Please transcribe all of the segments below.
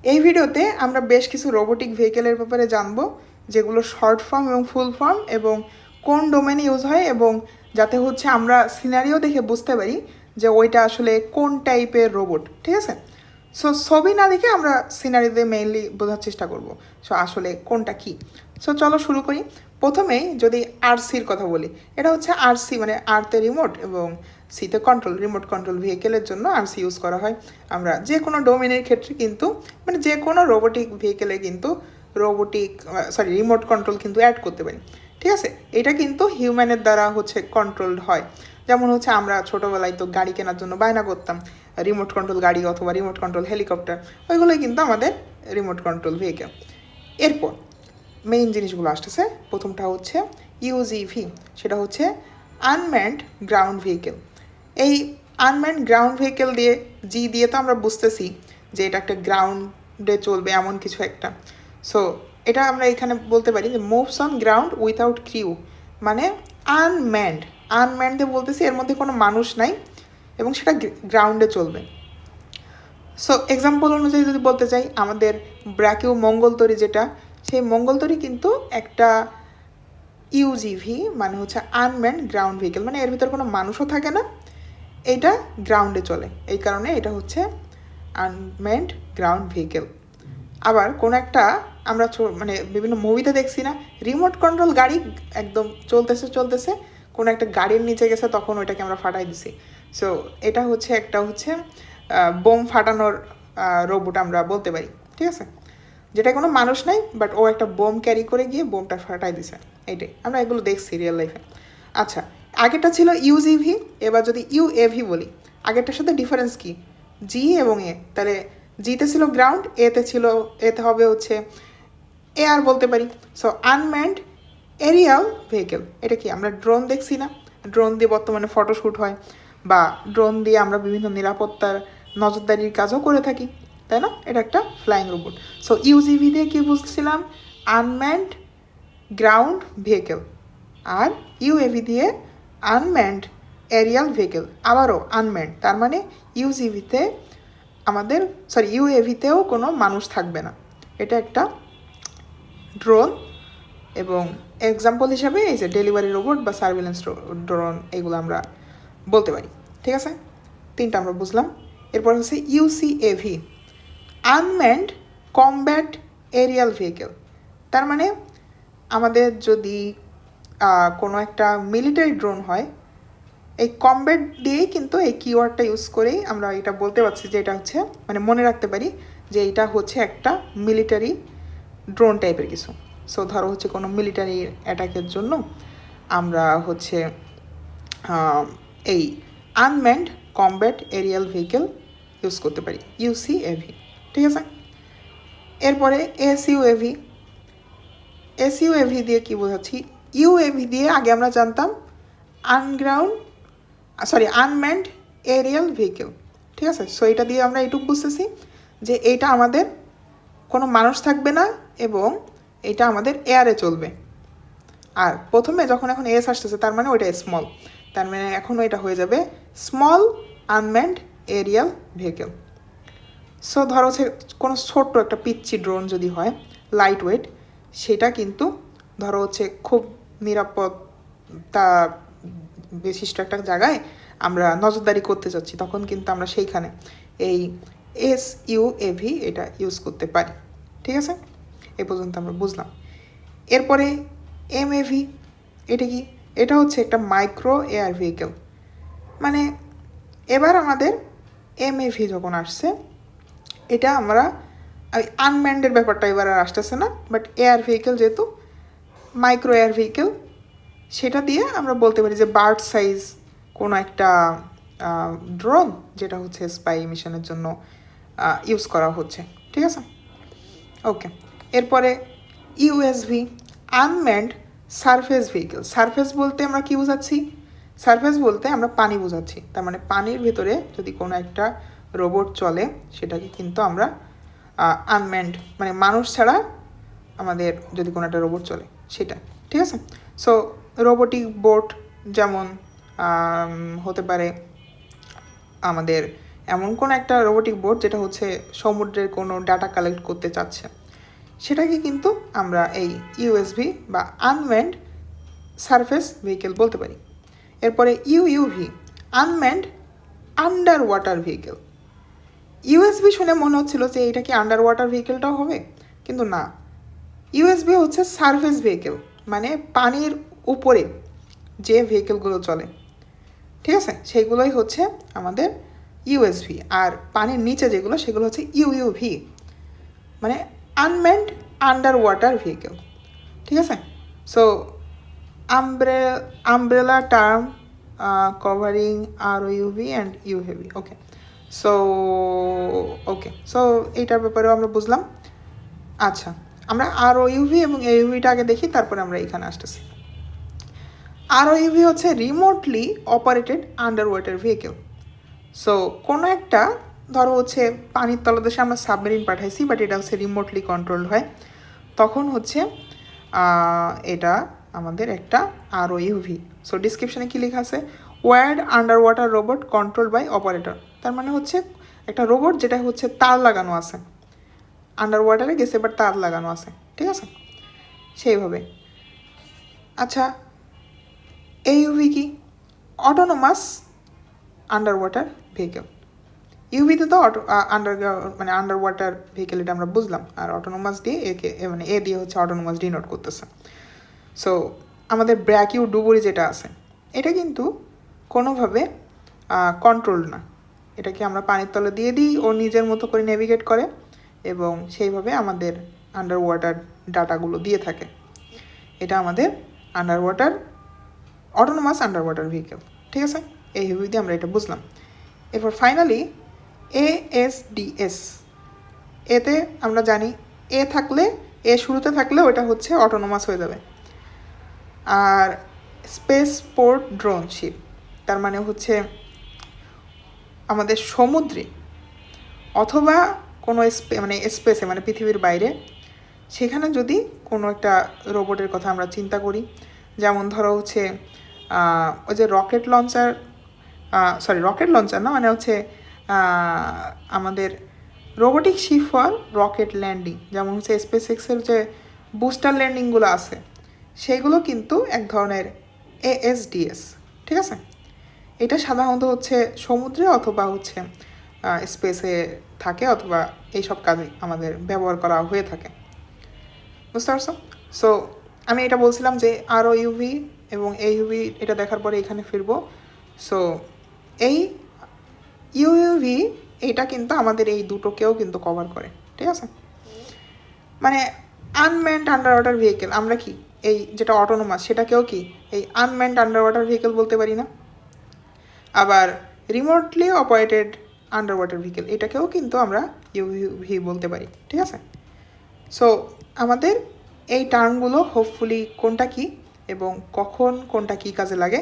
এই ভিডিওতে আমরা বেশ কিছু রোবোটিক ভেহিকেলের ব্যাপারে জানবো, যেগুলো শর্ট ফর্ম এবং ফুল ফর্ম এবং কোন ডোমেনে ইউজ হয়, এবং যাতে হচ্ছে আমরা সিনারিও দেখে বুঝতে পারি যে ওইটা আসলে কোন টাইপের রোবট। ঠিক আছে, সো ছবি না দেখে আমরা সিনারিতে মেইনলি বোঝার চেষ্টা করব সো আসলে কোনটা কি। সো চলো শুরু করি। প্রথমেই যদি আরসির কথা বলি, এটা হচ্ছে আরসি মানে আর্থে রিমোট এবং সিতে কন্ট্রোল। রিমোট কন্ট্রোল ভেহিকেলের জন্য আরসি ইউজ করা হয়। আমরা যে কোনো ডোমেনের ক্ষেত্রে কিন্তু মানে যে কোনো রোবোটিক ভেহিকেলে কিন্তু রিমোট কন্ট্রোল কিন্তু অ্যাড করতে পারি। ঠিক আছে, এটা কিন্তু হিউম্যানের দ্বারা হচ্ছে কন্ট্রোলড হয়। যেমন হচ্ছে আমরা ছোটোবেলায় তো গাড়ি কেনার জন্য বায়না করতাম রিমোট কন্ট্রোল গাড়ি অথবা রিমোট কন্ট্রোল হেলিকপ্টার, ওইগুলোই কিন্তু আমাদের রিমোট কন্ট্রোল ভেহিকেল। এরপর মেইন জিনিসগুলো আসতেছে। প্রথমটা হচ্ছে ইউজিভি, সেটা হচ্ছে আনম্যান্ড গ্রাউন্ড ভেহিকেল। এই আনম্যান্ড গ্রাউন্ড ভেহিকেল দিয়ে দিয়ে তো আমরা বুঝতেছি যে এটা একটা গ্রাউন্ডে চলবে এমন কিছু একটা। সো এটা আমরা এখানে বলতে পারি যে moves on ground without crew, মানে আনম্যান্ড দিয়ে বলতেছি এর মধ্যে কোনো মানুষ নাই এবং সেটা গ্রাউন্ডে চলবে। সো এক্সাম্পল অনুযায়ী যদি বলতে চাই, আমাদের ব্র্যাকিউ মঙ্গলতরি যেটা, সেই মঙ্গলতরি কিন্তু একটা ইউজিভি, মানে হচ্ছে আনম্যান্ড গ্রাউন্ড ভেহিকেল, মানে এর ভিতরে কোনো মানুষও থাকে না, এটা গ্রাউন্ডে চলে, এই কারণে এটা হচ্ছে আনম্যান্ড গ্রাউন্ড ভেহিকেল। আবার কোনো একটা আমরা মানে বিভিন্ন মুভিতে দেখছি না, রিমোট কন্ট্রোল গাড়ি একদম চলতেছে কোনো একটা গাড়ির নিচে গেছে, তখন ওইটাকে আমরা ফাটাই দিছি। সো এটা হচ্ছে একটা বোম ফাটানোর রোবট আমরা বলতে পারি। ঠিক আছে, যেটা কোনো মানুষ নাই, বাট ও একটা বোম ক্যারি করে গিয়ে বোমটা ফাটাই দিছে, এইটাই আমরা এগুলো দেখছি রিয়েল লাইফে। আচ্ছা, আগেরটা ছিল ইউজিভি, এবার যদি ইউএভি বলি, আগেরটার সাথে ডিফারেন্স কি? জি এবং এ, তাহলে জিতে ছিল গ্রাউন্ড, এতে হবে হচ্ছে এয়ার বলতে পারি। সো আনম্যান্ড এরিয়াল ভেহিকেল, এটা কি আমরা ড্রোন দেখছি না? ড্রোন দিয়ে বর্তমানে ফটোশ্যুট হয়, বা ড্রোন দিয়ে আমরা বিভিন্ন নিরাপত্তার নজরদারির কাজও করে থাকি, তাই না? এটা একটা ফ্লাইং রোবট। সো ইউজিভি দিয়ে কী বুঝছিলাম? Unmanned ground vehicle. আর ইউএভি দিয়ে আনম্যান্ড এরিয়াল ভেহিকেল, আবারও আনম্যান্ড, তার মানে ইউএভিতেও কোনো মানুষ থাকবে না, এটা একটা ড্রোন। এবং এক্সাম্পল হিসাবে এই যে ডেলিভারি রোবট বা সার্ভিলেন্স ড্রোন, এগুলো আমরা বলতে পারি। ঠিক আছে, তিনটা আমরা বুঝলাম। এরপর হচ্ছে ইউসিএভি, আনম্যান্ড কমব্যাট এরিয়াল ভেহিকেল। তার মানে আমাদের যদি কোনো একটা মিলিটারি ড্রোন হয়, এই কমব্যাট দিয়েই কিন্তু এই কিওয়ার্ডটা ইউজ করেই আমরা এটা বলতে পারছি যে এটা হচ্ছে, মানে মনে রাখতে পারি যে এটা হচ্ছে একটা মিলিটারি ড্রোন টাইপের কিছু। সো ধরো হচ্ছে কোনো মিলিটারি অ্যাটাকের জন্য আমরা হচ্ছে এই unmanned combat Arial vehicle use করতে পারি, ইউসিএভি। ঠিক আছে, এরপরে এসইউএভি দিয়ে কি বোঝাচ্ছি? ইউএভি দিয়ে আগে আমরা জানতাম আনম্যান্ড এরিয়াল ভেহিকেল। ঠিক আছে, সো এটা দিয়ে আমরা এইটুকু বুঝতেছি যে এইটা আমাদের কোনো মানুষ থাকবে না এবং এটা আমাদের এয়ারে চলবে। আর প্রথমে যখন এখন এস আসতেছে, তার মানে ওইটা স্মল, তার মানে এখন এটা হয়ে যাবে small unmanned aerial vehicle. So ধরো হচ্ছে কোনো ছোট্ট একটা পিচ্চি ড্রোন যদি হয়, লাইট ওয়েট, সেটা কিন্তু ধরো হচ্ছে খুব নিরাপত্তা বিশিষ্ট একটা জায়গায় আমরা নজরদারি করতে চাচ্ছি, তখন কিন্তু আমরা সেইখানে এই এসইউএভি এটা ইউজ করতে পারি। ঠিক আছে, এ পর্যন্ত আমরা বুঝলাম। এরপরে এমএভি, এটা কি? এটা হচ্ছে একটা মাইক্রো এয়ার ভেহিকেল। মানে এবার আমাদের এমএভি যখন আসছে, এটা আমরা আনম্যান্ডের ব্যাপারটা এবার আর আসতেছে না, বাট এয়ার ভেহিকেল যেহেতু মাইক্রো এয়ার ভেহিকেল, সেটা দিয়ে আমরা বলতে পারি যে বার্ড সাইজ কোনো একটা ড্রোন, যেটা হচ্ছে স্পাই মিশনের জন্য ইউজ করা হচ্ছে। ঠিক আছে, ওকে। এরপরে ইউএসভি, আনম্যান্ড সারফেস ভেহিকেল। সারফেস বলতে আমরা কি বোঝাচ্ছি? সারফেস বলতে আমরা পানি বোঝাচ্ছি, তার মানে পানির ভেতরে যদি কোনো একটা রোবট চলে, সেটাকে কিন্তু আমরা আনম্যান্ড, মানে মানুষ ছাড়া আমাদের যদি কোনো একটা রোবট চলে সেটা। ঠিক আছে, সো রোবোটিক বোট যেমন হতে পারে আমাদের এমন কোনো একটা রোবোটিক বোট যেটা হচ্ছে সমুদ্রের কোনো ডাটা কালেক্ট করতে চাচ্ছে, সেটাকে কিন্তু আমরা এই ইউএসভি বা আনম্যান্ড সারফেস ভেহিকেল বলতে পারি। এরপরে UUV, unmanned under water vehicle. ইউএসভি শুনে মনে হচ্ছিল যে এটা কি আন্ডার ওয়াটার ভেহিকেলটাও হবে, কিন্তু না, ইউএসভি হচ্ছে সারফেস ভেহিকেল, মানে পানির উপরে যে ভেহিকেলগুলো চলে, ঠিক আছে, সেইগুলোই হচ্ছে আমাদের ইউএসভি। আর পানির নিচে যেগুলো সেগুলো হচ্ছে ইউইউভি, মানে আনম্যান্ড আন্ডার ওয়াটার ভেহিকেল, ঠিক আছে। So umbrella term covering ROUV and UAV. Okay, so এইটার ব্যাপারেও আমরা বুঝলাম। আচ্ছা, আমরা ROUV এবং AUVটা আগে দেখি, তারপরে আমরা এখানে আসতেছি। ROUV হচ্ছে remotely operated under water vehicle. So কোনো একটা, ধরো হচ্ছে পানির তলদেশে আমরা সাবমেরিন পাঠাইছি, বাট এটা হচ্ছে রিমোটলি কন্ট্রোল হয়, তখন হচ্ছে এটা আমাদের একটা ROUV। সো ডিসক্রিপশানে কী লেখা আছে, word under water robot control by operator. তার মানে হচ্ছে একটা রোবট যেটা হচ্ছে তার লাগানো আছে, আন্ডার ওয়াটারে গেছে বাট তার লাগানো আছে, ঠিক আছে, সেইভাবে। আচ্ছা, AUV কি? Autonomous underwater vehicle. ইউভিতে তো মানে আন্ডার ওয়াটার ভেহিকেল, এটা আমরা বুঝলাম, আর অটোনোমাস দিয়ে মানে এ দিয়ে হচ্ছে অটোনোমাস ডিনোট করতেছে। সো আমাদের ব্র্যাকিউ ডুবুরি যেটা আছে, এটা কিন্তু কোনোভাবে কন্ট্রোল না, এটাকে আমরা পানির তলে দিয়ে দিই, ও নিজের মতো করে নেভিগেট করে এবং সেইভাবে আমাদের আন্ডার ওয়াটার ডাটাগুলো দিয়ে থাকে। এটা আমাদের under water autonomous underwater vehicle, ঠিক আছে, এই হিউই দিয়ে আমরা এটা বুঝলাম। এরপর ফাইনালি ASDS, এতে আমরা জানি এ শুরুতে থাকলে ওটা হচ্ছে অটোনোমাস হয়ে যাবে। আর স্পেস পোর্ট ড্রোন শিপ, তার মানে হচ্ছে আমাদের সমুদ্রে অথবা কোনো মানে স্পেসে, মানে পৃথিবীর বাইরে, সেখানে যদি কোনো একটা রোবটের কথা আমরা চিন্তা করি, যেমন ধরো হচ্ছে ওই যে রকেট লঞ্চার না, মানে হচ্ছে আমাদের robotic ship for rocket landing, যেমন হচ্ছে স্পেস এক্সের যে বুস্টার ল্যান্ডিংগুলো আছে, সেইগুলো কিন্তু এক ধরনের ASDS, ঠিক আছে। এটা সাধারণত হচ্ছে সমুদ্রে অথবা হচ্ছে স্পেসে থাকে, অথবা এইসব কাজে আমাদের ব্যবহার করা হয়ে থাকে, বুঝতে পারছো? সো আমি এটা বলছিলাম যে ROUV এবং AUV এটা দেখার পরে এখানে ফিরবো। সো এই UUV এইটা কিন্তু আমাদের এই দুটোকেও কিন্তু কভার করে, ঠিক আছে। মানে আনম্যান্ড আন্ডার ওয়াটার ভেহিকেল আমরা কি এই যেটা অটোনোমাস সেটাকেও কি এই আনম্যান্ড আন্ডার ওয়াটার ভেহিকেল বলতে পারি না? আবার remotely operated under water vehicle এটাকেও কিন্তু আমরা ইউভি বলতে পারি, ঠিক আছে। সো আমাদের এই টার্মগুলো হোপফুলি কোনটা কি এবং কখন কোনটা কি কাজে লাগে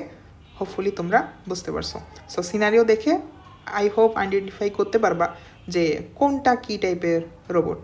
হোপফুলি তোমরা বুঝতে পারছো। সো সিনারিও দেখে আই হোপ আইডেন্টিফাই করতে পারবা যে কোনটা কী টাইপের রোবট।